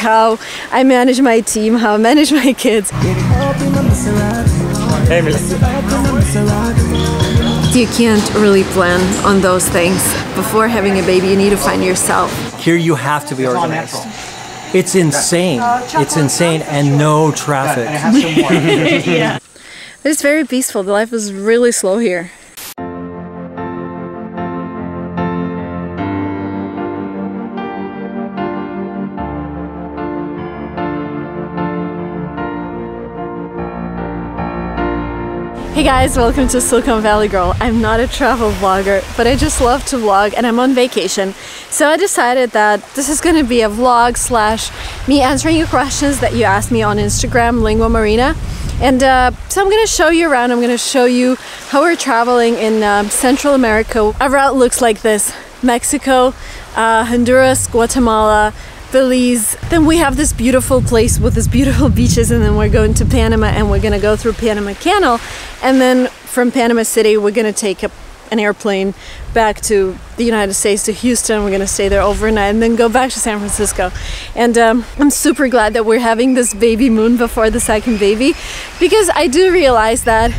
how I manage my team, how I manage my kids. You can't really plan on those things. Before having a baby, you need to find yourself. Here you have to be organized. It's insane. It's insane, and no traffic. Yeah. It's very peaceful. The life is really slow here. Hey guys, welcome to Silicon Valley Girl. I'm not a travel vlogger, but I just love to vlog and I'm on vacation. So I decided that this is going to be a vlog slash me answering your questions that you asked me on Instagram, Lingua Marina. And so I'm going to show you around. I'm going to show you how we're traveling in Central America. Our route looks like this: Mexico, Honduras, Guatemala, Belize. Then we have this beautiful place with these beautiful beaches, and then we're going to Panama and we're gonna go through Panama Canal, and then from Panama City we're gonna take an airplane back to the United States, to Houston. We're gonna stay there overnight and then go back to San Francisco. And I'm super glad that we're having this baby moon before the second baby, because I do realize that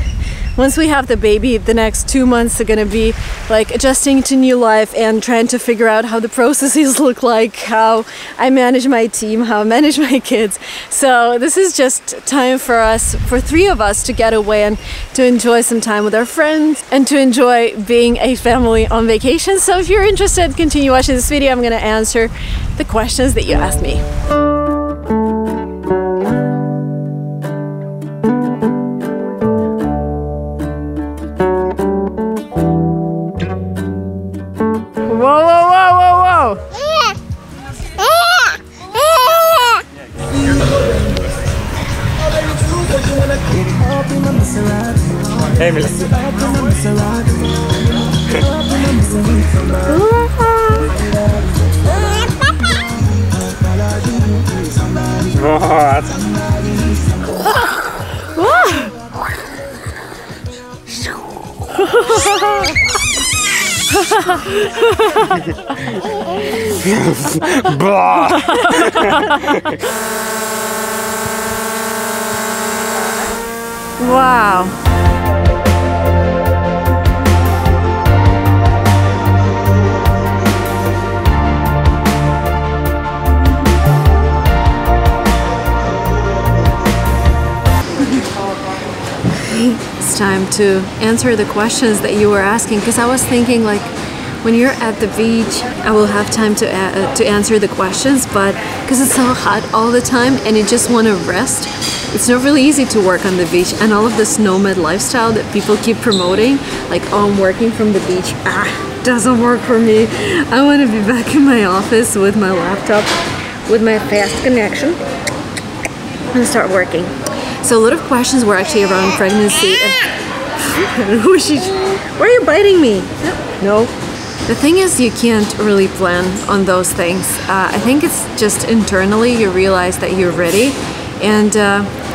once we have the baby, the next 2 months are gonna be like adjusting to new life and trying to figure out how the processes look like, how I manage my team, how I manage my kids. So this is just time for us, for 3 of us, to get away and to enjoy some time with our friends and to enjoy being a family on vacation. So if you're interested, continue watching this video. I'm gonna answer the questions that you asked me. Whoa, whoa, whoa, whoa, whoa! Hey, Emily. Wow. It's time to answer the questions that you were asking, because I was thinking, like, when you're at the beach, I will have time to answer the questions, but because it's so hot all the time and you just want to rest, it's not really easy to work on the beach. And all of this nomad lifestyle that people keep promoting, like, oh, I'm working from the beach, doesn't work for me. I want to be back in my office with my laptop, with my fast connection, and start working. So a lot of questions were actually around pregnancy. And why are you biting me? No. The thing is, you can't really plan on those things. I think it's just internally you realize that you're ready, and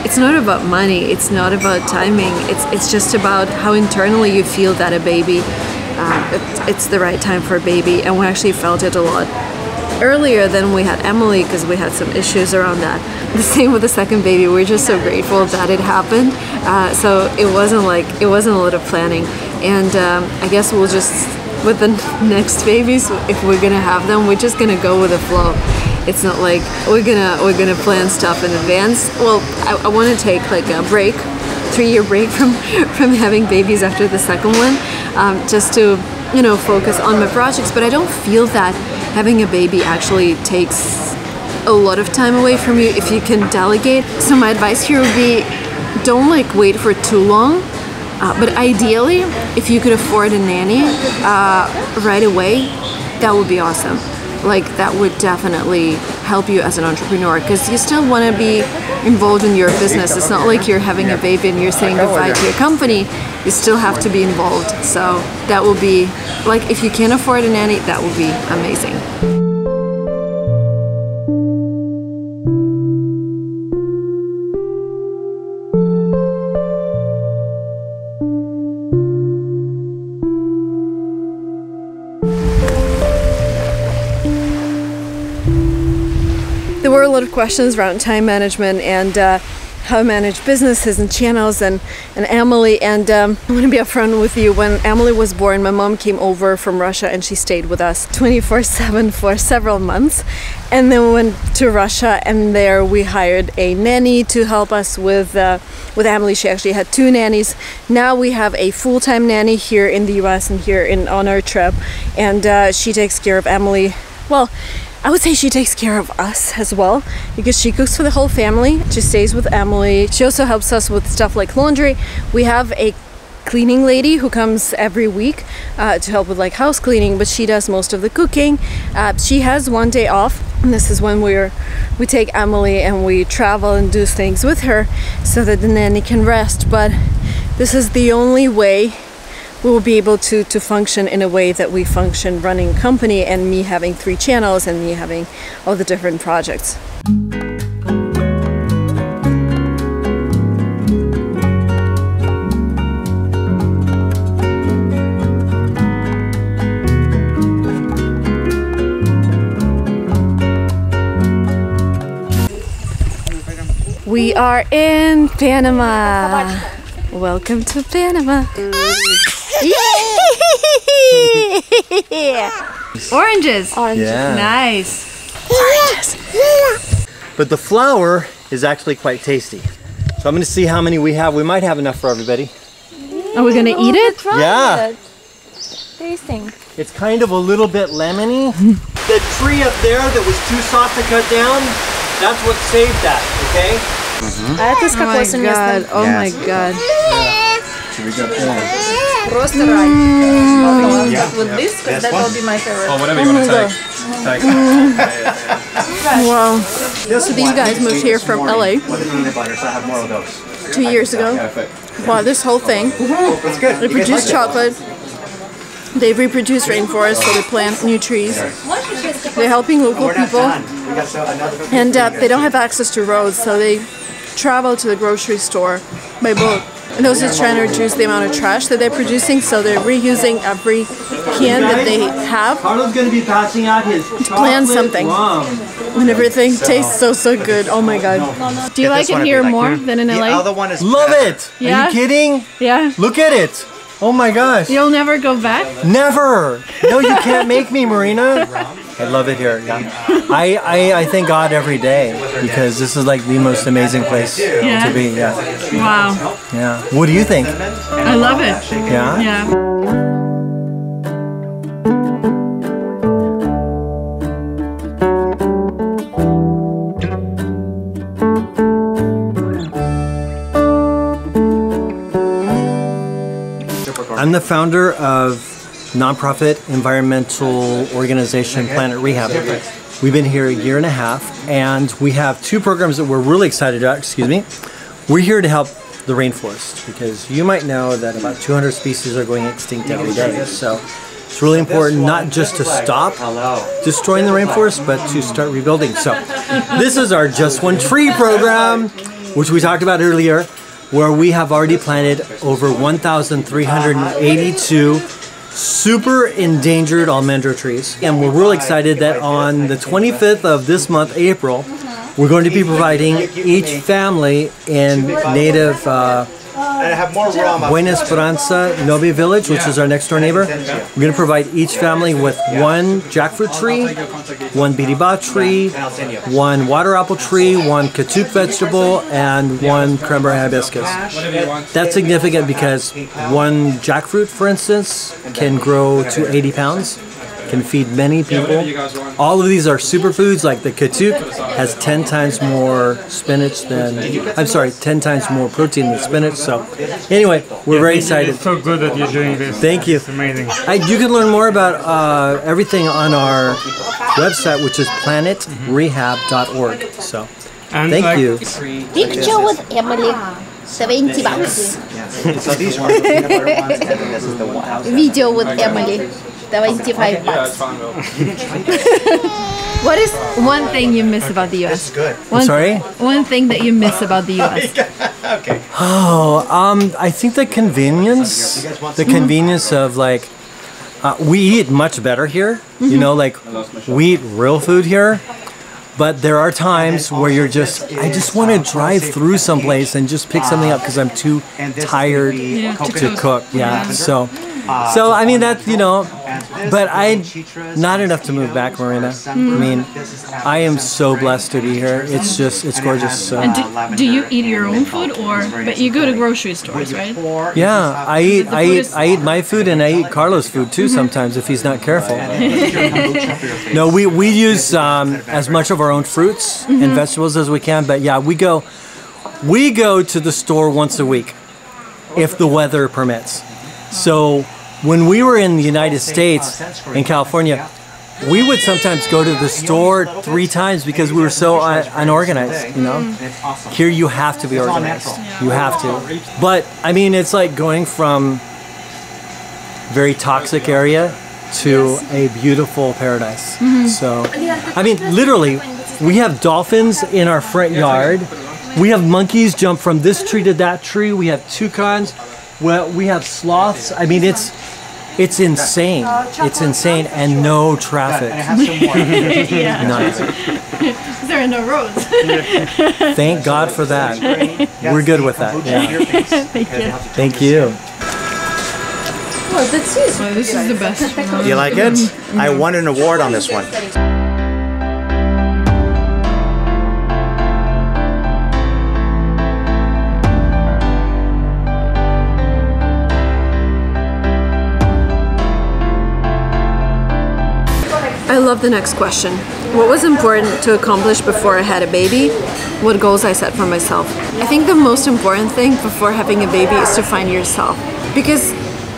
it's not about money, it's not about timing, it's just about how internally you feel that a baby, it's the right time for a baby. And we actually felt it a lot earlier than we had Emily, because we had some issues around that. The same with the second baby. We're just so grateful that it happened. So it wasn't a lot of planning. And I guess we'll just, with the next babies, if we're gonna have them, we're just gonna go with the flow. It's not like we're gonna plan stuff in advance. Well, I want to take like a break, 3-year break from having babies after the second one, just to, you know, focus on my projects. But I don't feel that having a baby actually takes a lot of time away from you if you can delegate. So my advice here would be, don't like wait for too long. But ideally, if you could afford a nanny right away, that would be awesome. Like, that would definitely help you as an entrepreneur, because you still want to be involved in your business. It's not like you're having a baby and you're saying goodbye to your company. You still have to be involved. So that would be, like, if you can afford a nanny, that would be amazing. of questions around time management and how to manage businesses and channels and Emily. And I want to be upfront with you. When Emily was born, my mom came over from Russia and she stayed with us 24/7 for several months. And then we went to Russia, and there we hired a nanny to help us with Emily. She actually had 2 nannies. Now we have a full-time nanny here in the US and here on our trip, and she takes care of Emily. Well, I would say she takes care of us as well, because she cooks for the whole family. She stays with Emily. She also helps us with stuff like laundry. We have a cleaning lady who comes every week to help with like house cleaning, but she does most of the cooking. She has 1 day off, and this is when we take Emily and we travel and do things with her so that the nanny can rest. But this is the only way we will be able to function in a way that we function running a company, and me having 3 channels and me having all the different projects. We are in Panama. Welcome to Panama. Oranges. Yeah. Nice. Oranges. But the flour is actually quite tasty. So I'm going to see how many we have. We might have enough for everybody. Are we going to eat it? Yeah. Tasting. It's kind of a little bit lemony. The tree up there that was too soft to cut down, that's what saved that, okay? Oh my god. Should we get one? Roasted rice. With this, because that will be my favorite. Oh, whatever you want to take. Wow. So these guys moved here from LA 2 years ago. Wow, this whole thing. They produce chocolate. They reproduce rainforests, so they plant new trees. They're helping local people. And they don't have access to roads, so they travel to the grocery store by boat. And those are trying to reduce the amount of trash that they're producing, so they're reusing every can that they have Carlo's going to be passing out his to plant something. And everything tastes so good. Oh my god. Do you like it here more than in LA? Love it! Yeah? Are you kidding? Yeah. Look at it! Oh my gosh! You'll never go back? Never! No, you can't make me, Marina. I love it here. I thank God every day, because this is like the most amazing place to be. Yeah. Wow. Yeah. What do you think? I love it. Yeah? Yeah. I'm the founder of nonprofit environmental organization Planet Rehab. We've been here 1.5 years, and we have 2 programs that we're really excited about. Excuse me. We're here to help the rainforest, because you might know that about 200 species are going extinct every day. So it's really important not just to stop destroying the rainforest, but to start rebuilding. So this is our Just One Tree program, which we talked about earlier, where we have already planted over 1,382 super endangered almendro trees. And we're really excited that on the 25th of this month, April, we're going to be providing each family in native Buena Esperanza Nobe Village, which is our next door neighbor. We're going to provide each family with 1 jackfruit tree, 1 biriba tree, 1 water apple tree, 1 katuk vegetable, and 1 cranberry hibiscus. That's significant because 1 jackfruit, for instance, can grow to 80 pounds. Can feed many people. All of these are superfoods. Like the katuk has 10 times more spinach than, 10 times more protein than spinach. So anyway, we're very excited. It's so good that you're doing this. Thank you. It's amazing. You can learn more about everything on our website, which is planetrehab.org. So thank you. Picture with Emily. $70. Video with Emily. $25. What is one thing you miss about the US? Sorry? One thing that you miss about the US. I think the convenience. The convenience of like, we eat much better here. You know, like we eat real food here. But there are times where I just want to drive through someplace and just pick something up because I'm too tired to cook. Yeah. So I mean that, but not enough to move back, Marina. I mean, I am so blessed to be here. It's gorgeous. So. And do you eat your own food, but you go to grocery stores, right? Yeah, I eat my food and I eat Carlos' food too sometimes if he's not careful. No, we use as much of our own fruits and vegetables as we can. But yeah, we go to the store once a week if the weather permits. So when we were in the United States, in California, we would sometimes go to the store 3 times because we were so unorganized, Here you have to be organized. You have to. But, I mean, it's like going from very toxic area to a beautiful paradise. So, I mean, literally, we have dolphins in our front yard. We have monkeys jump from this tree to that tree. We have toucans. Well, we have sloths. I mean, it's insane. It's insane, and no traffic. None. There are no roads. Thank God for that. We're good with that. Yeah. Thank you. Thank you. Oh, this is the best. Do you like it? I won an award on this one. I love the next question. What was important to accomplish before I had a baby? What goals I set for myself? I think the most important thing before having a baby is to find yourself. Because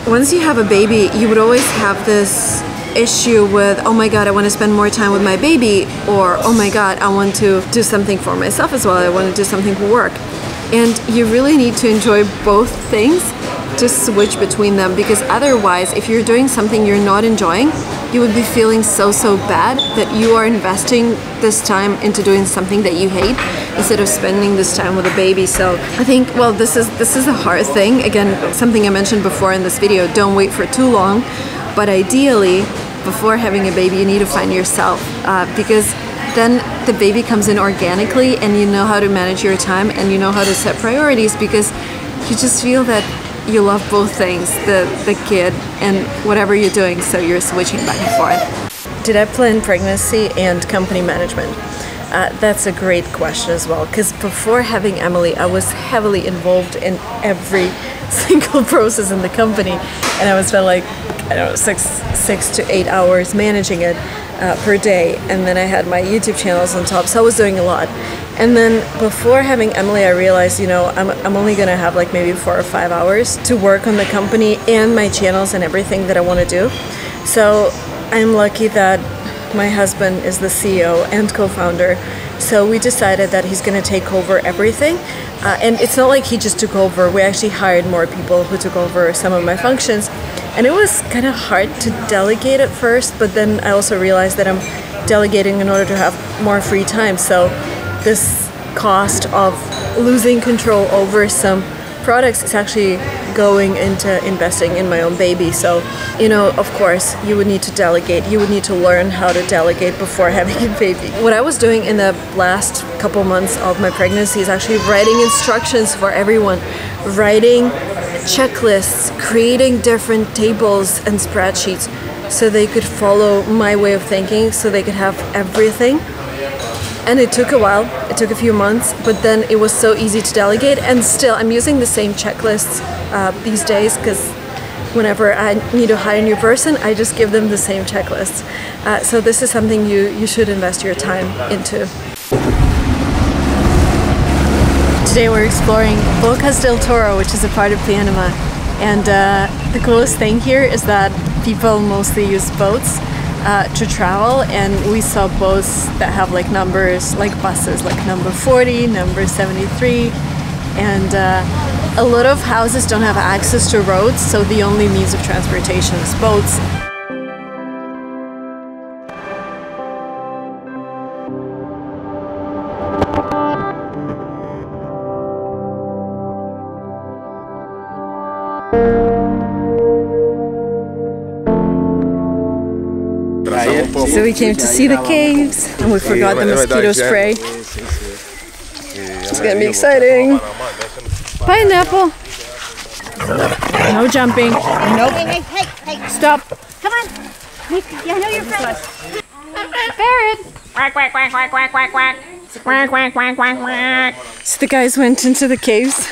once you have a baby, you would always have this issue with, oh my God, I want to spend more time with my baby, or oh my God, I want to do something for myself as well. I want to do something for work. And you really need to enjoy both things to switch between them, because otherwise, if you're doing something you're not enjoying, you would be feeling so bad that you are investing this time into doing something that you hate instead of spending this time with a baby. So I think, well, this is a hard thing. Again, something I mentioned before in this video, don't wait for too long. But ideally, before having a baby, you need to find yourself, because then the baby comes in organically and you know how to manage your time and you know how to set priorities, because you just feel that you love both things, the kid and whatever you're doing, so you're switching back and forth. Did I plan pregnancy and company management? That's a great question as well, because before having Emily, I was heavily involved in every single process in the company, and I would spend like, I don't know, 6 to 8 hours managing it per day, and then I had my YouTube channels on top, so I was doing a lot. And then before having Emily, I realized, I'm only gonna have like maybe 4 or 5 hours to work on the company and my channels and everything that I want to do. So I'm lucky that my husband is the CEO and co-founder, so we decided that he's gonna take over everything. And it's not like he just took over, we actually hired more people who took over some of my functions. And it was kind of hard to delegate at first, but then I also realized that I'm delegating in order to have more free time. So this cost of losing control over some products is actually going into investing in my own baby. So, of course, you would need to delegate. You would need to learn how to delegate before having a baby. What I was doing in the last couple months of my pregnancy is actually writing instructions for everyone, writing checklists, creating different tables and spreadsheets so they could follow my way of thinking, so they could have everything. And it took a while, it took a few months, but then it was so easy to delegate, and still I'm using the same checklists these days, because whenever I need to hire a new person, I just give them the same checklists. So this is something you should invest your time into. Today we're exploring Bocas del Toro, which is a part of Panama. And the coolest thing here is that people mostly use boats to travel, and we saw boats that have like numbers, like buses, like number 40, number 73, and a lot of houses don't have access to roads, so the only means of transportation is boats. So we came to see the caves and we forgot the mosquito spray. It's gonna be exciting. Pineapple. No jumping. Nope. Hey. Stop. Come on. Yeah, I know you're friends. Parrot. Quack, quack, quack, quack, quack, quack, quack. Quack, quack, quack, quack, quack. So the guys went into the caves.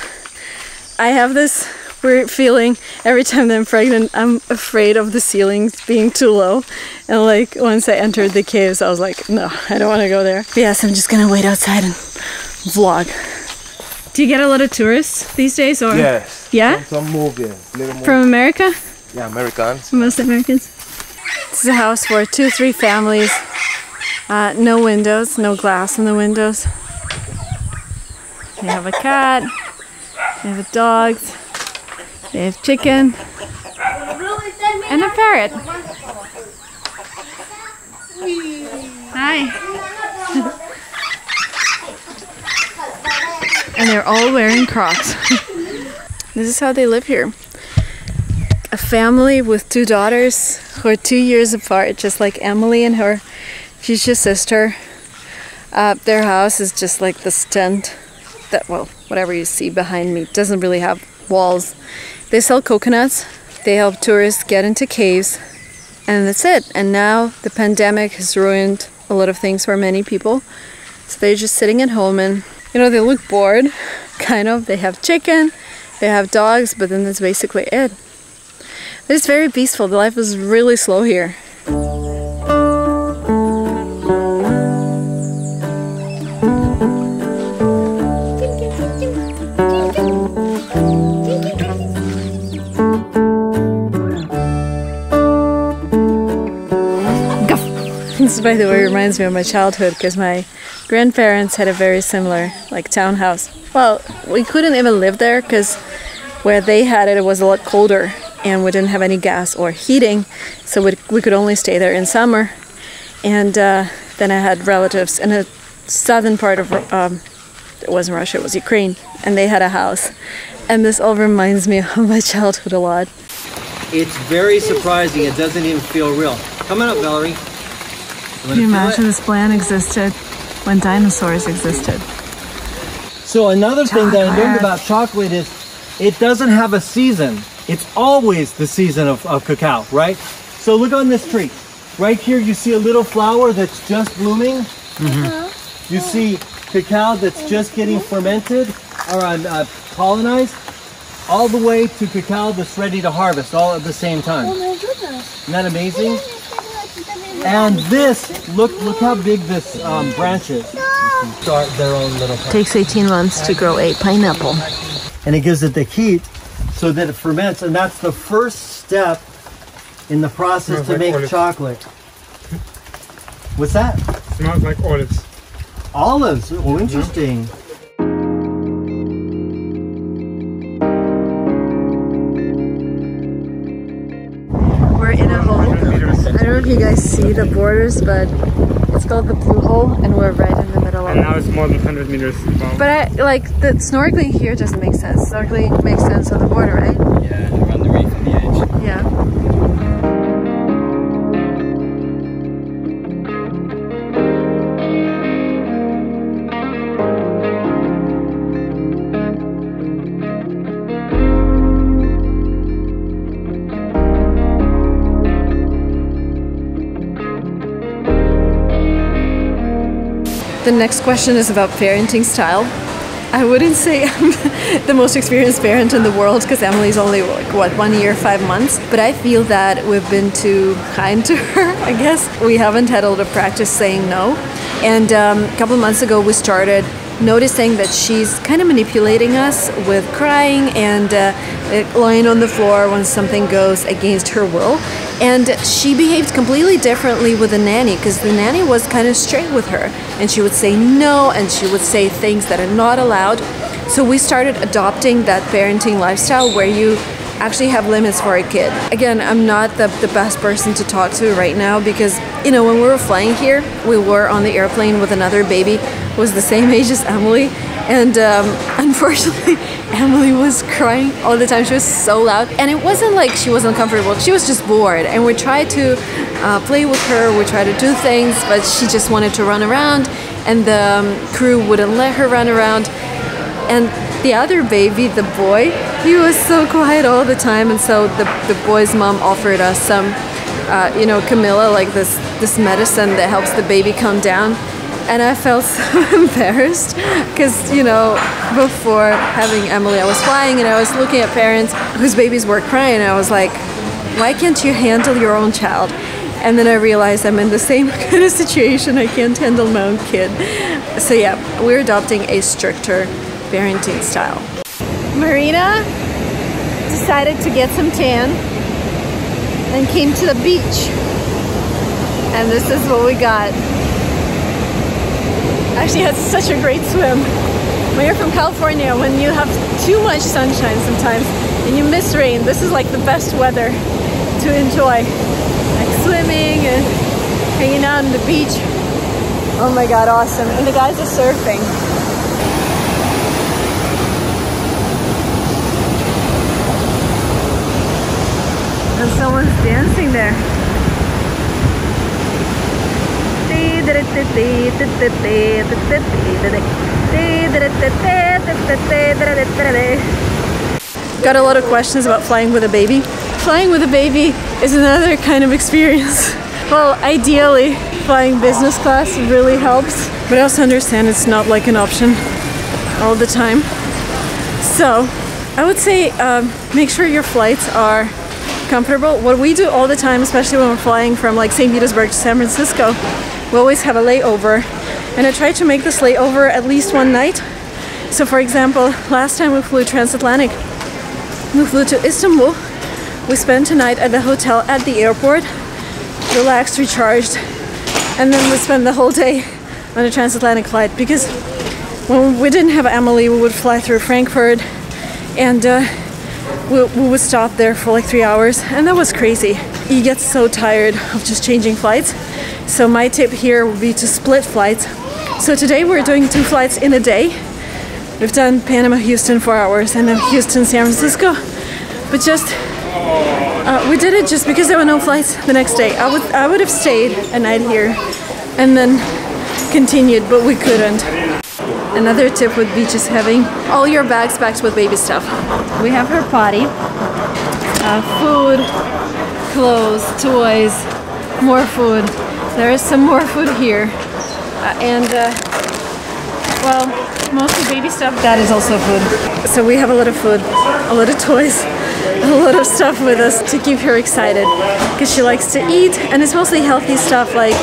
I have this weird feeling every time that I'm pregnant, I'm afraid of the ceilings being too low. And like once I entered the caves, I was like, no, I don't want to go there. But yes, I'm just gonna wait outside and vlog. Do you get a lot of tourists these days, or? Yes. Yeah? Some move, yeah. Little more. From America? Yeah, Americans. Most Americans. This is a house for 2-3 families. No windows, no glass in the windows. They have a cat. They have dogs. They have chicken. And a parrot. Hi. And they're all wearing Crocs. This is how they live here. A family with 2 daughters who are 2 years apart, just like Emily and her future sister. Their house is just like this tent that, well, whatever you see behind me, doesn't really have walls. They sell coconuts. They help tourists get into caves. And that's it. And now the pandemic has ruined a lot of things for many people. So they're just sitting at home and, you know, they look bored, kind of. They have chicken, they have dogs, but then that's basically it. But it's very peaceful. The life is really slow here. This, by the way, reminds me of my childhood because my grandparents had a very similar, like, townhouse. Well, we couldn't even live there because where they had it, it was a lot colder and we didn't have any gas or heating, so we could only stay there in summer. And then I had relatives in the southern part of, it wasn't Russia, it was Ukraine, and they had a house. And this all reminds me of my childhood a lot. It's very surprising. It doesn't even feel real. Come on up, Valerie. Can you imagine this plant existed when dinosaurs existed? So another thing that I learned about chocolate is it doesn't have a season. It's always the season of cacao, right? So look on this tree. Right here you see a little flower that's just blooming. Mm-hmm. You see cacao that's just getting fermented or colonized, all the way to cacao that's ready to harvest, all at the same time. Oh my goodness. Isn't that amazing? And this, look how big this branch is. Start their own little part. Takes 18 months to grow a pineapple. And it gives it the heat so that it ferments, and that's the first step in the process to make chocolate. What's that? Smells like olives. Olives? Oh, interesting. We're in a hole. I don't know if you guys see the borders, but it's called the Blue Hole, and we're right in the middle of it. And now it's more than 100 meters above. But the snorkeling here doesn't make sense. Snorkeling makes sense on the border, right? Yeah, around the reef on the edge. Yeah. The next question is about parenting style. I wouldn't say I'm the most experienced parent in the world because Emily's only, like, what, 1 year, 5 months. But I feel that we've been too kind to her, I guess. We haven't had a lot of practice saying no. And a couple of months ago we started noticing that she's kind of manipulating us with crying and lying on the floor when something goes against her will. And she behaved completely differently with the nanny because the nanny was kind of straight with her and she would say no and she would say things that are not allowed. So we started adopting that parenting lifestyle where you actually have limits for a kid. Again, I'm not the best person to talk to right now because, you know, when we were flying here, we were on the airplane with another baby who was the same age as Emily. And unfortunately, Emily was crying all the time. She was so loud, and it wasn't like she wasn't comfortable. She was just bored, and we tried to play with her. We tried to do things, but she just wanted to run around, and the crew wouldn't let her run around. And the other baby, the boy, he was so quiet all the time, and so the boy's mom offered us some, you know, Camilla, like this medicine that helps the baby calm down. And I felt so embarrassed because, you know, before having Emily, I was flying and I was looking at parents whose babies were crying, and I was like, why can't you handle your own child? And then I realized I'm in the same kind of situation. I can't handle my own kid. So yeah, we're adopting a stricter parenting style. Marina decided to get some tan and came to the beach. And this is what we got. Actually had such a great swim. When you're from California, when you have too much sunshine sometimes and you miss rain, this is like the best weather to enjoy. Like swimming and hanging out on the beach. Oh my god, awesome. And the guys are surfing. And someone's dancing there. Got a lot of questions about flying with a baby. Flying with a baby is another kind of experience. Well, ideally, flying business class really helps, but I also understand it's not like an option all the time. So, I would say make sure your flights are comfortable. What we do all the time, especially when we're flying from like St. Petersburg to San Francisco, we always have a layover, and I try to make this layover at least one night. So for example, last time we flew transatlantic, we flew to Istanbul. We spent a night at the hotel at the airport, relaxed, recharged, and then we spent the whole day on a transatlantic flight, because when we didn't have Emily, we would fly through Frankfurt, and we would stop there for like 3 hours, and that was crazy. You get so tired of just changing flights. So my tip here would be to split flights. So today we're doing 2 flights in a day. We've done Panama, Houston 4 hours, and then Houston, San Francisco. But just, we did it just because there were no flights the next day. I would have stayed a night here and then continued, but we couldn't. Another tip would be just having all your bags packed with baby stuff. We have her potty, food, clothes, toys, more food. There is some more food here, well, mostly baby stuff. That is also food. So we have a lot of food, a lot of toys, a lot of stuff with us to keep her excited, because she likes to eat, and it's mostly healthy stuff like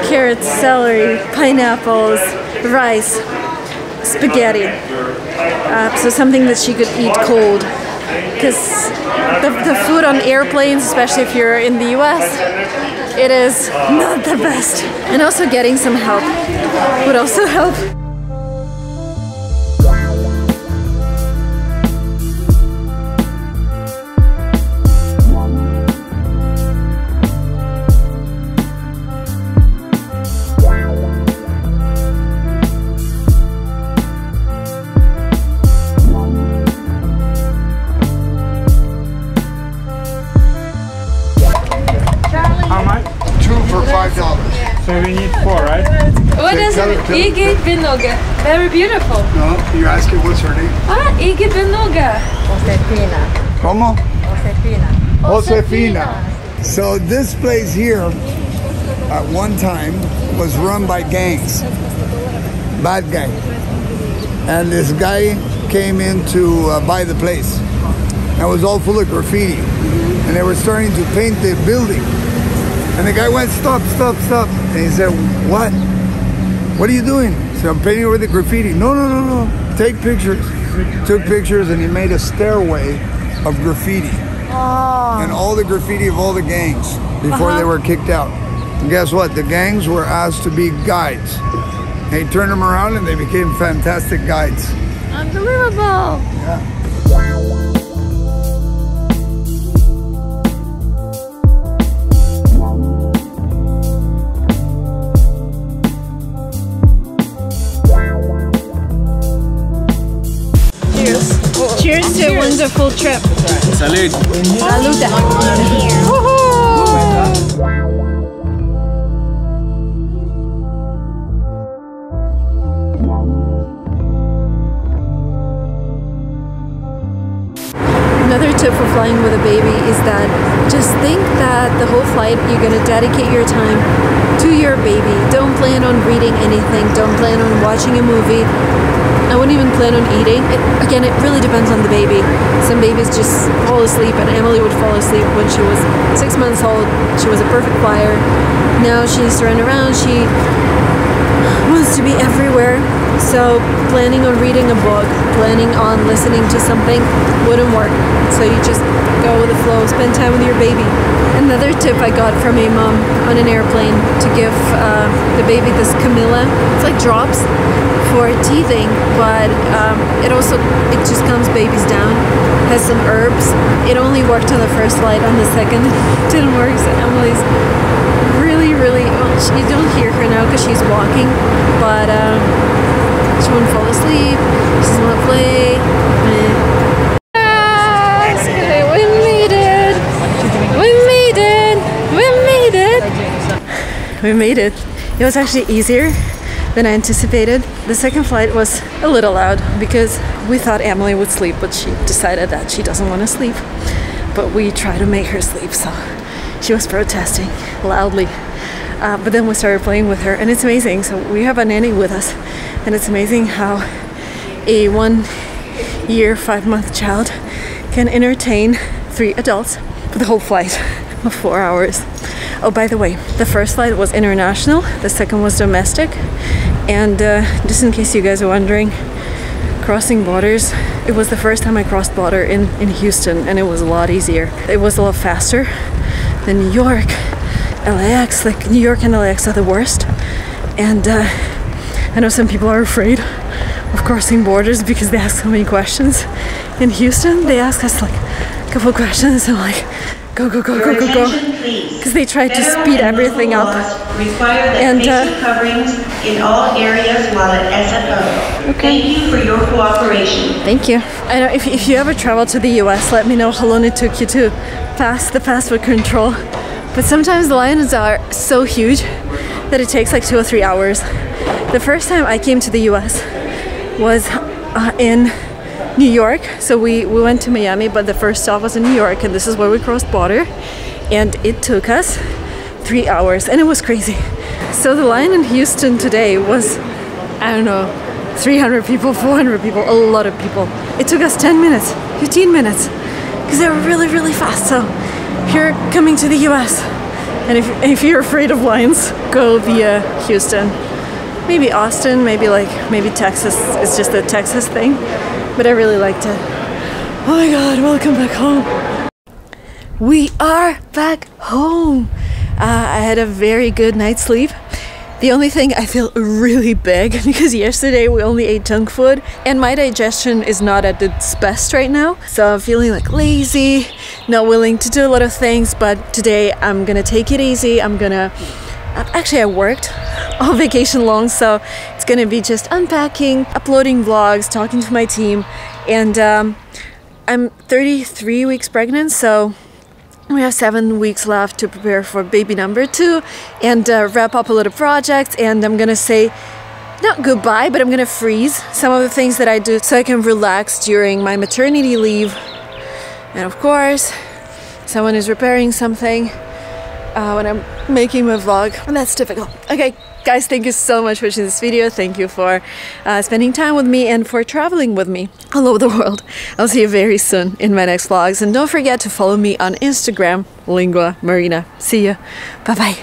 carrots, celery, pineapples, rice, spaghetti. So something that she could eat cold, because the food on airplanes, especially if you're in the US, it is not the best. And also getting some help would also help. So we need 4, right? What is it? Iggy Binoga. Very beautiful. No, you're asking what's her name? Ah, Iggy Binoga. Josefina. Como? Josefina. Josefina. So this place here, at one time, was run by gangs. Bad gang. And this guy came in to buy the place. And it was all full of graffiti. And they were starting to paint the building. And the guy went, stop, stop, stop. And he said, what? What are you doing? He said, I'm painting over the graffiti. No, no, no, no. Take pictures. Took pictures, and he made a stairway of graffiti. Oh. And all the graffiti of all the gangs before they were kicked out. And guess what? The gangs were asked to be guides. And he turned them around, and they became fantastic guides. Unbelievable. Yeah. Cheers to a wonderful trip. Salud. Another tip for flying with a baby is that just think that the whole flight you're gonna dedicate your time to your baby. Don't plan on reading anything. Don't plan on watching a movie. I wouldn't even plan on eating. Again, it really depends on the baby. Some babies just fall asleep, and Emily would fall asleep when she was 6 months old. She was a perfect flyer. Now she needs to run around. She wants to be everywhere. So planning on reading a book, planning on listening to something wouldn't work. So you just go with the flow, spend time with your baby. Another tip I got from a mom on an airplane to give the baby this Camilla. It's like drops for teething, but it just calms babies down. Has some herbs. It only worked on the first flight. On the second, it didn't work. So Emily's really, well, you don't hear her now because she's walking, but she won't fall asleep. She doesn't want to play. Yes, we made it. We made it. We made it. We made it. It was actually easier than I anticipated. The second flight was a little loud because we thought Emily would sleep, but she decided that she doesn't want to sleep. But we tried to make her sleep, so she was protesting loudly. But then we started playing with her, and it's amazing. So we have a nanny with us, and it's amazing how a 1 year, 5 month child can entertain 3 adults for the whole flight of 4 hours. Oh, by the way, the first flight was international, the second was domestic. And just in case you guys are wondering, crossing borders, it was the first time I crossed border in Houston, and it was a lot easier. It was a lot faster than New York, LAX. Like, New York and LAX are the worst. And I know some people are afraid of crossing borders because they ask so many questions. In Houston, they ask us like a couple questions, and like, go, because they try to speed everything up. Require that face coverings in all areas while at SFO. Okay. Thank you for your cooperation. Thank you. I know if you ever travel to the US, let me know how long it took you to pass the passport control. But sometimes the lines are so huge that it takes like 2 or 3 hours. The first time I came to the US was in New York. So we went to Miami, but the first stop was in New York, and this is where we crossed border. And it took us 3 hours, and it was crazy. So the line in Houston today was, I don't know, 300 people, 400 people, a lot of people. It took us 10 minutes, 15 minutes, because they were really, really fast. So if you're coming to the US, and if you're afraid of lines, go via Houston. Maybe Austin, maybe Texas. It's just a Texas thing, but I really liked it. Oh my God, welcome back home. We are back home. I had a very good night's sleep. The only thing, I feel really big because yesterday we only ate junk food and my digestion is not at its best right now. So I'm feeling like lazy, not willing to do a lot of things, but today I'm gonna take it easy. Actually, I worked all vacation long, so it's gonna be just unpacking, uploading vlogs, talking to my team, and I'm 33 weeks pregnant, so we have 7 weeks left to prepare for baby number 2 and wrap up a lot of projects. And I'm gonna say not goodbye, but I'm gonna freeze some of the things that I do so I can relax during my maternity leave. And of course, someone is repairing something when I'm making my vlog, and that's difficult. Okay, guys, thank you so much for watching this video. Thank you for spending time with me and for traveling with me all over the world. I'll see you very soon in my next vlogs, and don't forget to follow me on Instagram, Lingua Marina. See ya. Bye bye.